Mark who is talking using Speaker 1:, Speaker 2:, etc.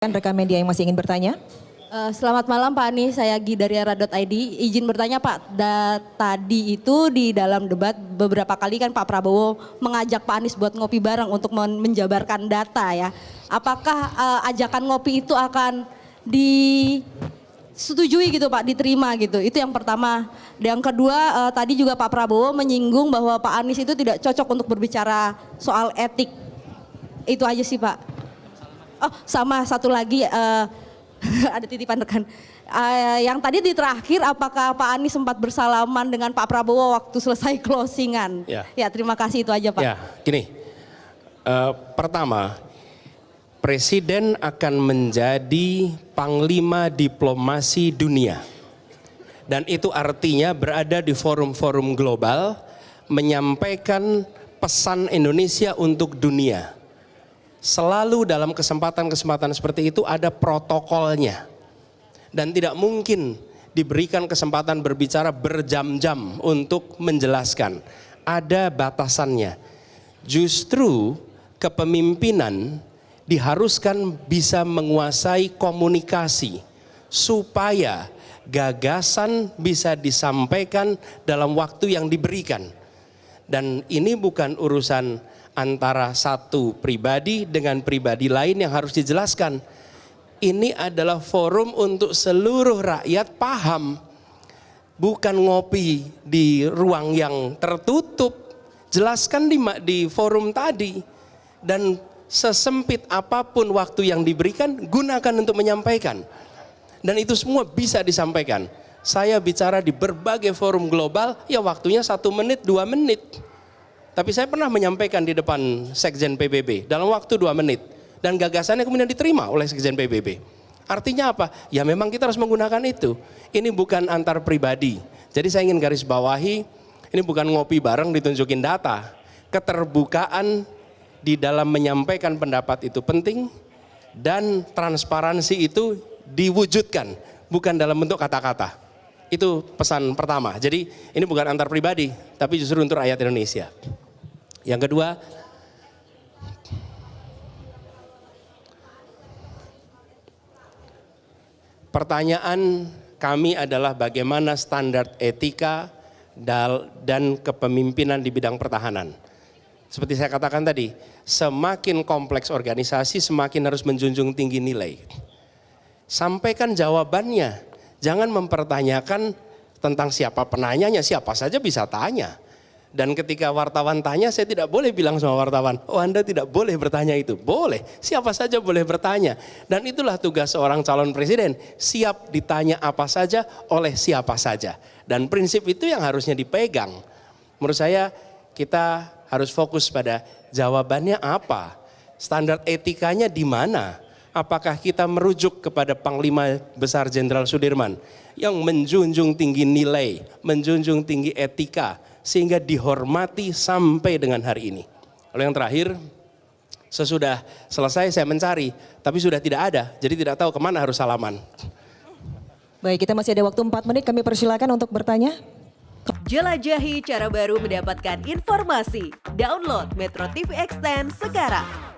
Speaker 1: Rekan media yang masih ingin bertanya.
Speaker 2: Selamat malam Pak Anies, saya Gi dari era.id. Izin bertanya Pak, tadi itu di dalam debat beberapa kali kan Pak Prabowo mengajak Pak Anies buat ngopi bareng untuk menjabarkan data ya. Apakah ajakan ngopi itu akan disetujui gitu Pak, diterima gitu? Itu yang pertama. Yang kedua, tadi juga Pak Prabowo menyinggung bahwa Pak Anies itu tidak cocok untuk berbicara soal etik. Itu aja sih Pak. Oh sama satu lagi ada titipan rekan. Yang tadi di terakhir apakah Pak Anies sempat bersalaman dengan Pak Prabowo waktu selesai closingan? Ya terima kasih, itu aja Pak.
Speaker 3: Ya gini, pertama Presiden akan menjadi panglima diplomasi dunia. Dan itu artinya berada di forum-forum global menyampaikan pesan Indonesia untuk dunia. Selalu dalam kesempatan-kesempatan seperti itu ada protokolnya. Dan tidak mungkin diberikan kesempatan berbicara berjam-jam untuk menjelaskan. Ada batasannya. Justru kepemimpinan diharuskan bisa menguasai komunikasi. Supaya gagasan bisa disampaikan dalam waktu yang diberikan. Dan ini bukan urusan antara satu pribadi dengan pribadi lain yang harus dijelaskan. Ini adalah forum untuk seluruh rakyat paham. Bukan ngopi di ruang yang tertutup. Jelaskan di forum tadi. Dan sesempit apapun waktu yang diberikan, gunakan untuk menyampaikan. Dan itu semua bisa disampaikan. Saya bicara di berbagai forum global, ya waktunya 1 menit, 2 menit. Tapi saya pernah menyampaikan di depan Sekjen PBB dalam waktu 2 menit. Dan gagasannya kemudian diterima oleh Sekjen PBB. Artinya apa? Ya memang kita harus menggunakan itu. Ini bukan antar pribadi. Jadi saya ingin garis bawahi, ini bukan ngopi bareng ditunjukin data. Keterbukaan di dalam menyampaikan pendapat itu penting. Dan transparansi itu diwujudkan. Bukan dalam bentuk kata-kata. Itu pesan pertama. Jadi ini bukan antar pribadi, tapi justru untuk rakyat Indonesia. Yang kedua, pertanyaan kami adalah bagaimana standar etika dan kepemimpinan di bidang pertahanan. Seperti saya katakan tadi, semakin kompleks organisasi, semakin harus menjunjung tinggi nilai. Sampaikan jawabannya. Jangan mempertanyakan tentang siapa penanyanya, siapa saja bisa tanya. Dan ketika wartawan tanya, saya tidak boleh bilang sama wartawan, oh Anda tidak boleh bertanya itu. Boleh, siapa saja boleh bertanya. Dan itulah tugas seorang calon presiden, siap ditanya apa saja oleh siapa saja. Dan prinsip itu yang harusnya dipegang. Menurut saya kita harus fokus pada jawabannya apa, standar etikanya di mana. Apakah kita merujuk kepada Panglima Besar Jenderal Sudirman yang menjunjung tinggi nilai, menjunjung tinggi etika sehingga dihormati sampai dengan hari ini. Lalu yang terakhir, sesudah selesai saya mencari tapi sudah tidak ada, jadi tidak tahu kemana harus salaman.
Speaker 1: Baik, kita masih ada waktu 4 menit, kami persilakan untuk bertanya.
Speaker 4: Jelajahi cara baru mendapatkan informasi. Download Metro TV Extend sekarang.